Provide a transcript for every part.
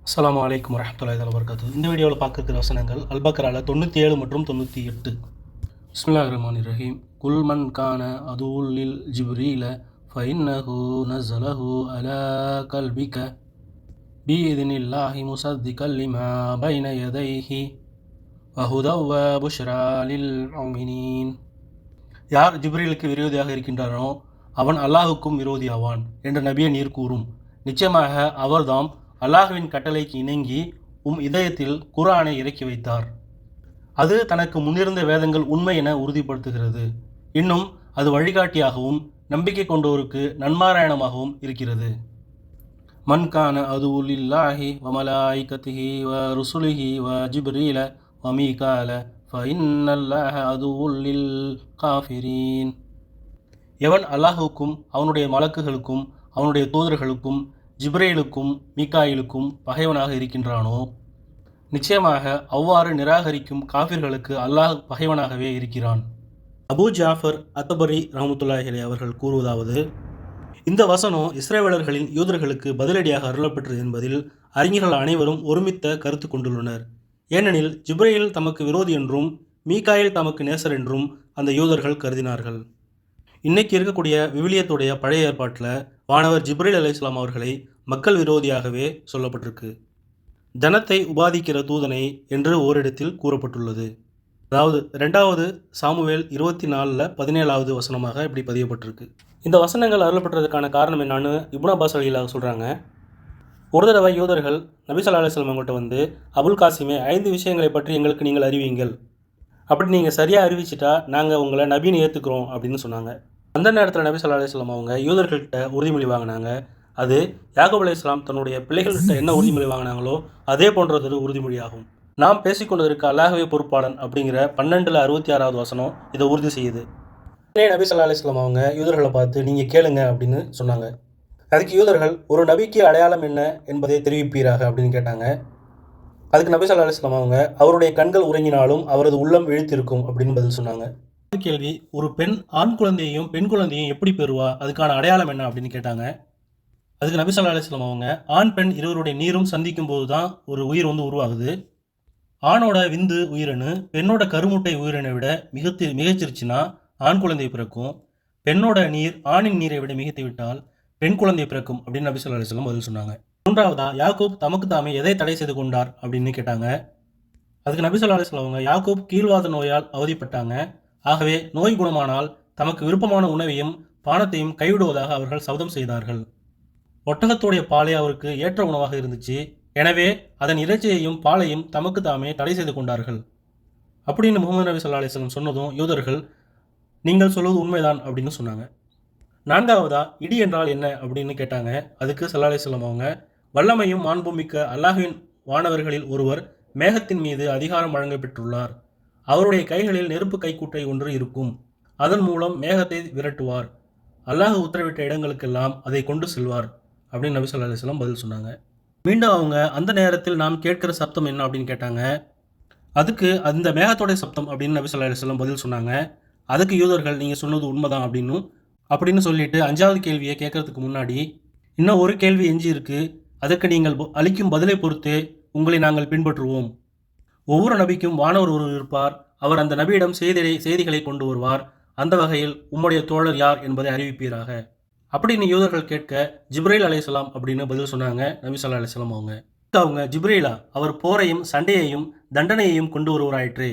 அஸ்ஸலாமு அலைக்கும் வரஹ்மத்துல்லாஹி வபரகாத்துஹு. இந்த வீடியோவில் பார்க்குற வசனங்கள் அல்-பக்ரால 97 மற்றும் 98. பிஸ்மில்லாஹிர் ரஹ்மானிர் ரஹீம். குல் மன் கான அதுல் லில் ஜிப்ரீல ஃபஇன்னஹு நஸலஹு அலா கல்பிக பிஇذனில்லாஹி முஸத்திகல் லிமா பைன யதைஹி வஹுதவ் வ புஷ்ரா லில் முஃமினீன். யார் ஜிப்ரீலுக்கு விரோதியாக இருக்கின்றானோ அவன் அல்லாஹுக்கும் விரோதியாவான் என்று நபியே நீர் கூறும். நிச்சயமாக அவர்தாம் அல்லாஹ்வின் கட்டளைக்கு இணங்கி இதயத்தில் குர்ஆனை இறக்கி வைத்தார். அது தனக்கு முன்னிருந்த வேதங்கள் உண்மை என உறுதிப்படுத்துகிறது. இன்னும் அது வழிகாட்டியாகவும் நம்பிக்கை கொண்டோருக்கு நன்மாராயணமாகவும் இருக்கிறது. மன் கான அதுல் லில்லாஹி வ மலாயிகத்திஹி வ ருசுலிஹி வ ஜிப்ரீல வ மீகால ஃபஇன்னல்லாஹ அதுல் லில் காஃபிரீன். எவன் அல்லாஹுக்கும் அவனுடைய மலக்குகளுக்கும் அவனுடைய தூதர்களுக்கும் ஜிப்ரீலுக்கும் மீகாயிலுக்கும் பகைவனாக இருக்கின்றானோ நிச்சயமாக அவ்வாறு நிராகரிக்கும் காஃபிர்களுக்கு அல்லாஹ் பகைவனாகவே இருக்கிறான். அபூ ஜாஃபர் அத்தபரி ரஹ்மத்துல்லாஹி அலைஹி அவர்கள் கூறுவதாவது, இந்த வசனம் இஸ்ரவேலர்களின் யூதர்களுக்கு பதிலடியாக அருளப்பெற்றது என்பதில் அறிஞர்கள் அனைவரும் ஒருமித்த கருத்து கொண்டுள்ளனர். ஏனெனில் ஜிப்ரீல் தமக்கு விரோதி என்றும் மீகாயில் தமக்கு நேசர் என்றும் அந்த யூதர்கள் கருதினார்கள். இன்னைக்கு இருக்கக்கூடிய விவிலியத்துடைய பழைய ஏற்பாட்டில் வானவர் ஜிப்ரீல் அலைஹிஸ்ஸலாம் அவர்களை மக்கள் விரோதியாகவே சொல்லப்பட்டிருக்கு. ஜனத்தை உபாதிக்கிற தூதனை என்று ஓரிடத்தில் கூறப்பட்டுள்ளது. அதாவது 2வது சாமுவேல் 24:17 வசனமாக இப்படி பதியப்பட்டிருக்கு. இந்த வசனங்கள் அருளப்பட்டதுக்கான காரணம் என்னன்னு இப்னு அப்பாஸ் ரலியல்லாஹு சொல்கிறாங்க. ஒரு தடவை யூதர்கள் நபி ஸல்லல்லாஹு அலைஹி வஸல்லம் அவங்கள்ட்ட வந்து, அபுல் காசிமே 5 விஷயங்களை பற்றி எங்களுக்கு நீங்கள் அறிவியுங்கள், அப்படி நீங்கள் சரியாக அறிவிச்சிட்டா நாங்கள் உங்களை நபின்னு ஏற்றுக்கிறோம் அப்படின்னு சொன்னாங்க. அந்த நேரத்தில் நபி ஸல்லல்லாஹு அலைஹி வஸல்லம் அவங்க யூதர்கள்ட்ட உறுதிமொழி வாங்கினாங்க. அது யாக்கூப் அலைஹிஸ்ஸலாம் தன்னுடைய பிள்ளைகள்கிட்ட என்ன உறுதிமொழி வாங்கினாங்களோ அதே போன்றதொரு உறுதிமொழியாகும். நாம் பேசிக்கொண்டதற்கு அல்லாஹ்வே பொறுப்பாளன் அப்படிங்கிற 12:66 வசனம் இதை உறுதி செய்யுது. நபி ஸல்லல்லாஹு அலைஹி வஸல்லம் அவங்க யூதர்களை பார்த்து நீங்கள் கேளுங்க அப்படின்னு சொன்னாங்க. அதுக்கு யூதர்கள், ஒரு நபிக்கு அடையாளம் என்ன என்பதை தெரிவிப்பீராக அப்படின்னு கேட்டாங்க. அதுக்கு நபி ஸல்லல்லாஹு அலைஹி வஸல்லம் அவங்க, அவருடைய கண்கள் உறங்கினாலும் அவரது உள்ளம் விழித்திருக்கும் அப்படின்னு பதில் சொன்னாங்க. கேள்வி, ஒரு பெண் ஆண் குழந்தையையும் பெண் குழந்தையும் எப்படி பெறுவா, அதுக்கான அடையாளம் என்ன அப்படின்னு கேட்டாங்க. அதுக்கு நபி ஸல்லல்லாஹு அலைஹி வஸல்லம் அவங்க, ஆண் பெண் இருவருடைய நீரும் சந்திக்கும் போது தான் ஒரு உயிர் உருவாகுது. ஆணோட விந்து உயிரணு பெண்ணோட கருமுட்டை உயிரினை விட மிகச்சிருச்சுன்னா ஆண் குழந்தை பிறக்கும். பெண்ணோட நீர் ஆணின் நீரை விட மிகைத்து விட்டால் பெண் குழந்தை பிறக்கும் அப்படின்னு நபி ஸல்லல்லாஹு அலைஹி வஸல்லம் பதில் சொன்னாங்க. 3வதா, யாக்கூப் தமக்கு தாமே எதை தடை செய்து கொண்டார் அப்படின்னு கேட்டாங்க. அதுக்கு நபி ஸல்லல்லாஹு அலைஹி வஸல்லம் அவங்க, யாக்கூப் கீழ்வாத நோயால் அவதிப்பட்டாங்க. ஆகவே நோய் குணமானால் தமக்கு விருப்பமான உணவையும் பானத்தையும் கைவிடுவதாக அவர்கள் சபதம் செய்தார்கள். ஒட்டகத்துடைய பாலே அவருக்கு ஏற்ற உணவாக இருந்துச்சு. எனவே அதன் இறைச்சியையும் பாலையும் தமக்கு தாமே தடை செய்து கொண்டார்கள் அப்படின்னு முகமது நபி ஸல்லல்லாஹு அலைஹி வஸல்லம் சொன்னதும் யூதர்கள், நீங்கள் சொல்வது உண்மைதான் அப்படின்னு சொன்னாங்க. 4வதா, இடி என்றால் என்ன அப்படின்னு கேட்டாங்க. அதுக்கு ஸல்லல்லாஹு அலைஹி வஸல்லம் அவங்க, வல்லமையும் மாண்பும் மிக்க அல்லாஹ்வின் வானவர்களில் ஒருவர் மேகத்தின் மீது அதிகாரம் வழங்க பெற்றுள்ளார். அவருடைய கைகளில் நெருப்பு கைக்குட்டை ஒன்று இருக்கும். அதன் மூலம் மேகத்தை விரட்டுவார். அல்லாஹ் உத்தரவிட்ட இடங்களுக்கெல்லாம் அதை கொண்டு செல்வார் அப்படின்னு நபி ஸல்லல்லாஹு அலைஹி வஸல்லம் பதில் சொன்னாங்க. மீண்டும் அவங்க, அந்த நேரத்தில் நாம் கேட்கிற சப்தம் என்ன அப்படின்னு கேட்டாங்க. அதுக்கு அந்த மேகத்தோடைய சப்தம் அப்படின்னு நபி ஸல்லல்லாஹு அலைஹி வஸல்லம் பதில் சொன்னாங்க. அதுக்கு யூதர்கள், நீங்கள் சொன்னது உண்மைதான் அப்படின்னு சொல்லிட்டு 5வது கேள்வியை கேட்கறதுக்கு முன்னாடி, இன்னும் ஒரு கேள்வி எஞ்சி இருக்கு, அதற்கு நீங்கள் அளிக்கும் பதிலை பொறுத்தே உங்களை நாங்கள் பின்பற்றுவோம். ஒவ்வொரு நபிக்கும் வானவர் ஒருவர் இருப்பார். அவர் அந்த நபியிடம் செய்திகளை கொண்டு வருவார். அந்த வகையில் உம்முடைய தோழர் யார் என்பதை அறிவிப்பீராக அப்படின்னு யூதர்கள் கேட்க, ஜிப்ரீல் அலைஹிஸ்ஸலாம் அப்படின்னு பதில் சொன்னாங்க நபி ஸல்லல்லாஹு அலைஹி வஸல்லம் அவங்க. ஜிப்ரீலா, அவர் போரையும் சண்டையையும் தண்டனையையும் கொண்டு வருவராயிற்றே.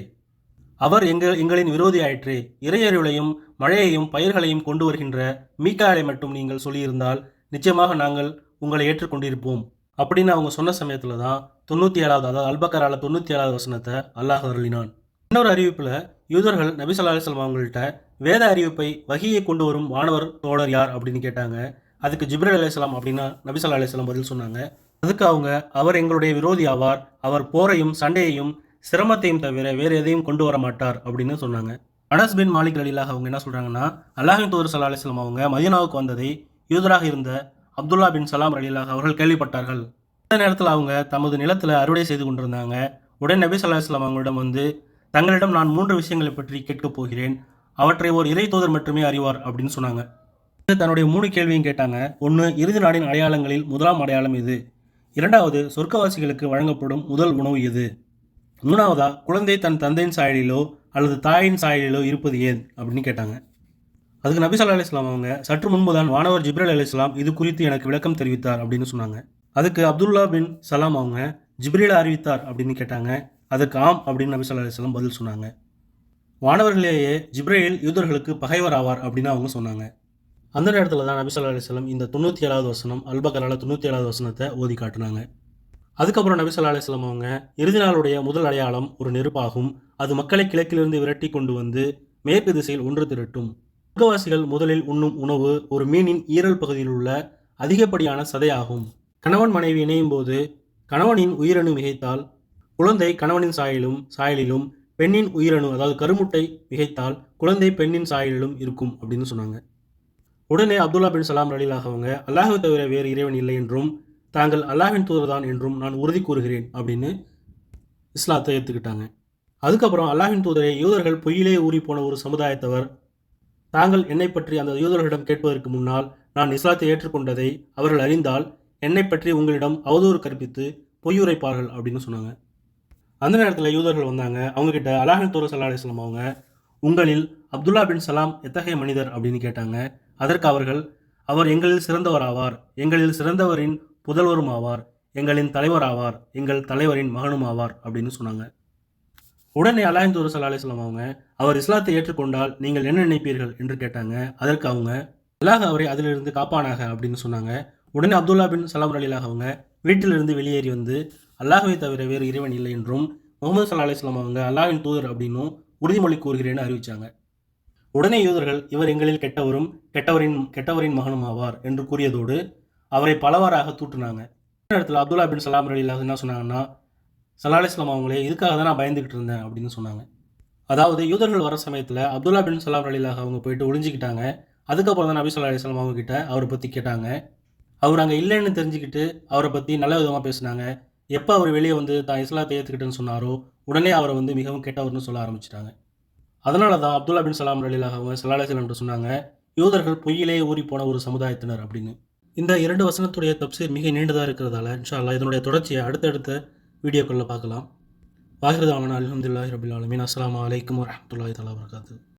அவர் எங்களின் விரோதி ஆயிற்றே. இறையருளையும் மழையையும் பயிர்களையும் கொண்டு வருகின்ற மீகாயை மட்டும் நீங்கள் சொல்லியிருந்தால் நிச்சயமாக நாங்கள் உங்களை ஏற்றுக்கொண்டிருப்போம் அப்படின்னு அவங்க சொன்ன சமயத்தில் தான் 97வது, அதாவது அல்-பக்ரால 97வது வசனத்தை அல்லாஹ் அருளினான். இன்னொரு அறிவிப்பில் யூதர்கள் நபி ஸல்லல்லாஹு அலைஹி வஸல்லம் அவங்கள்ட்ட வேத அறிவிப்பை வஹியை கொண்டு வரும் வானவர் தோழர் யார் அப்படின்னு கேட்டாங்க. அதுக்கு ஜிப்ரீல் அலைஹிஸ்ஸலாம் அப்படின்னா நபி ஸல்லல்லாஹு அலைஹி வஸல்லம் பதில் சொன்னாங்க. அதுக்கு அவங்க, அவர் எங்களுடைய விரோதி ஆவார். அவர் போரையும் சண்டையையும் சிரமத்தையும் தவிர வேறு எதையும் கொண்டு வர மாட்டார் அப்படின்னு சொன்னாங்க. அனஸ் பின் மாலிக் ரலியல்லாஹு அவங்க என்ன சொல்கிறாங்கன்னா, அல்லாஹ்வின் தூதர் ஸல்லல்லாஹு அலைஹி வஸல்லம் அவங்க மதீனாவுக்கு வந்ததை யூதராக இருந்த அப்துல்லா பின் சலாம் ரலியல்லாஹு அவர்கள் கேள்விப்பட்டார்கள். அந்த நேரத்தில் அவங்க தமது நிலத்தில் அறுவடை செய்து கொண்டிருந்தாங்க. உடனே நபி ஸல்லல்லாஹு அலைஹி வஸல்லம் அவங்களிடம் வந்து, தங்களிடம் நான் 3 விஷயங்களை பற்றி கேட்கப் போகிறேன், அவற்றை ஒரு இறை தூதர் மட்டுமே அறிவார் அப்படின்னு சொன்னாங்க. தன்னுடைய 3 கேள்வியும் கேட்டாங்க. 1, இறுதி நாளின் அடையாளங்களில் முதலாம் அடையாளம் எது? இரண்டாவது, சொர்க்கவாசிகளுக்கு வழங்கப்படும் முதல் உணவு எது? மூணாவதா, குழந்தை தன் தந்தையின் சாயலிலோ அல்லது தாயின் சாயலிலோ இருப்பது ஏன் அப்படின்னு கேட்டாங்க. அதுக்கு நபி ஸல்லல்லாஹு அலைஹி வஸல்லம் அவங்க, சற்று முன்புதான் வானவர் ஜிப்ரீல் அலைஹிஸ்ஸலாம் இது குறித்து எனக்கு விளக்கம் தெரிவித்தார் அப்படின்னு சொன்னாங்க. அதுக்கு அப்துல்லா பின் சலாம் அவங்க, ஜிப்ரீல் அறிவித்தார் அப்படின்னு கேட்டாங்க. அதுக்கு ஆம் அப்படின்னு நபி ஸல்லல்லாஹு அலைஹி வஸல்லம் பதில் சொன்னாங்க. வானவர்களேயே ஜிப்ரீல் யூதர்களுக்கு பகைவர் ஆவார் அப்படின்னு அவங்க சொன்னாங்க. அந்த நேரத்தில் தான் நபி ஸல்லல்லாஹு அலைஹி வஸல்லம் இந்த 97வது வசனம் அல்-பக்ரால 97வது வசனத்தை ஓதி காட்டினாங்க. அதுக்கப்புறம் நபி ஸல்லல்லாஹு அலைஹி வஸல்லம் அவங்க, இறுதி நாளுடைய முதல் அடையாளம் ஒரு நெருப்பாகும். அது மக்களை கிழக்கிலிருந்து விரட்டி கொண்டு வந்து மேற்கு திசையில் ஒன்று திரட்டும். சொர்க்கவாசிகள் முதலில் உண்ணும் உணவு ஒரு மீனின் ஈரல் பகுதியில் உள்ள அதிகப்படியான சதையாகும். கணவன் மனைவி இணையும் போது கணவனின் உயிரணு மிகைத்தால் குழந்தை கணவனின் சாயலிலும் பெண்ணின் உயிரணு அதாவது கருமுட்டை மிகைத்தால் குழந்தை பெண்ணின் சாயலிலும் இருக்கும் அப்படின்னு சொன்னாங்க. உடனே அப்துல்லா பின் சலாம் ரலியல்லாஹு அவங்க, அல்லாஹ்வை தவிர வேறு இறைவன் இல்லை என்றும் தாங்கள் அல்லாஹ்வின் தூதர்தான் என்றும் நான் உறுதி கூறுகிறேன் அப்படின்னு இஸ்லாத்தை ஏற்றுக்கிட்டாங்க. அதுக்கப்புறம், அல்லாஹ்வின் தூதரை, யூதர்கள் பொய்யிலே ஊறி போன ஒரு சமுதாயத்தவர், தாங்கள் என்னை பற்றி அந்த யூதர்களிடம் கேட்பதற்கு முன்னால் நான் இஸ்லாத்தை ஏற்றுக்கொண்டதை அவர்கள் அறிந்தால் என்னை பற்றி உங்களிடம் அவதூறு கற்பித்து பொய்யுரைப்பார்கள் அப்படின்னு சொன்னாங்க. அந்த நேரத்தில் யூதர்கள் வந்தாங்க. அவங்ககிட்ட அல்லாஹ்வின் தூதர் ஸல்லல்லாஹு அலைஹி வஸல்லம் அவங்க, உங்களில் அப்துல்லா பின் சலாம் எத்தகைய மனிதர் அப்படின்னு கேட்டாங்க. அதற்கு அவர்கள், அவர் எங்களில் சிறந்தவர் ஆவார், எங்களில் சிறந்தவரின் புதல்வரும் ஆவார், எங்களின் தலைவர் ஆவார், எங்கள் தலைவரின் மகனும் ஆவார் அப்படின்னு சொன்னாங்க. உடனே அல்லாஹ்வின் தூதர் ஸல்லல்லாஹு அலைஹி வஸல்லம் அவங்க, அவர் இஸ்லாத்தை ஏற்றுக்கொண்டால் நீங்கள் என்ன நினைப்பீர்கள் என்று கேட்டாங்க. அதற்கு அவங்க, அல்லாஹ் அவரை அதிலிருந்து காப்பானாக அப்படின்னு சொன்னாங்க. உடனே அப்துல்லா பின் சலாம் ரலியல்லாஹு அவங்க வீட்டிலிருந்து வெளியேறி வந்து, அல்லாஹ்வை தவிர வேறு இறைவன் இல்லை என்றும் முகமது ஸல்லல்லாஹு அலைஹி வஸல்லம் அவங்க அல்லாஹ்வின் தூதர் அப்படின்னும் உறுதிமொழி கூறுகிறேன்னு அறிவிச்சாங்க. உடனே யூதர்கள், இவர் எங்களில் கெட்டவரின் மகனும் ஆவார் என்று கூறியதோடு அவரை பலவாறாக தூற்றினாங்க. இந்த நேரத்தில் அப்துல்லா பின் சலாம் ரலியல்லாஹு என்ன சொன்னாங்கன்னா, ஸல்லல்லாஹு அலைஹி வஸல்லம் அவங்களே, இதுக்காக தான் நான் பயந்துகிட்டு இருந்தேன் அப்படின்னு சொன்னாங்க. அதாவது யூதர்கள் வர சமயத்தில் அப்துல்லா பின் சலாம் ரலியல்லாஹு அவங்க போயிட்டு ஒளிஞ்சிக்கிட்டாங்க. அதுக்கப்புறம் தான் நபி ஸல்லல்லாஹு அலைஹி வஸல்லம் அவங்க கிட்ட அவரை பற்றி கேட்டாங்க. அவர் அங்கே இல்லைன்னு தெரிஞ்சுக்கிட்டு அவரை பற்றி நல்ல விதமாக பேசினாங்க. எப்போ அவர் வெளியே வந்து தான் இஸ்லாத்தை ஏற்றுக்கிட்டேன்னு சொன்னாரோ உடனே அவரை வந்து மிகவும் கெட்டவர்னு சொல்ல ஆரம்பிச்சிட்டாங்க. அதனால தான் அப்துல்லா பின் சலாம் ரலியல்லாஹு அவங்க ஸல்லல்லாஹு அலைஹி வஸல்லம் சொன்னாங்க, யூதர்கள் பொய்யிலே ஊறி போன ஒரு சமுதாயத்தினர் அப்படின்னு. இந்த 2 வசனத்துடைய தப்சீர் மிக நீண்டதாக இருக்கிறதால இன்ஷா அல்லாஹ் இதனுடைய தொடர்ச்சியை அடுத்தடுத்த வீடியோக்களில் பார்க்கலாம். வாஹிரு தஅவானா அல்ஹம்துலில்லாஹி ரப்பில் ஆலமீன். அஸ்ஸலாமு அலைக்கும் வரஹ்மத்துல்லாஹி தஆலா வபரகாத்துஹு.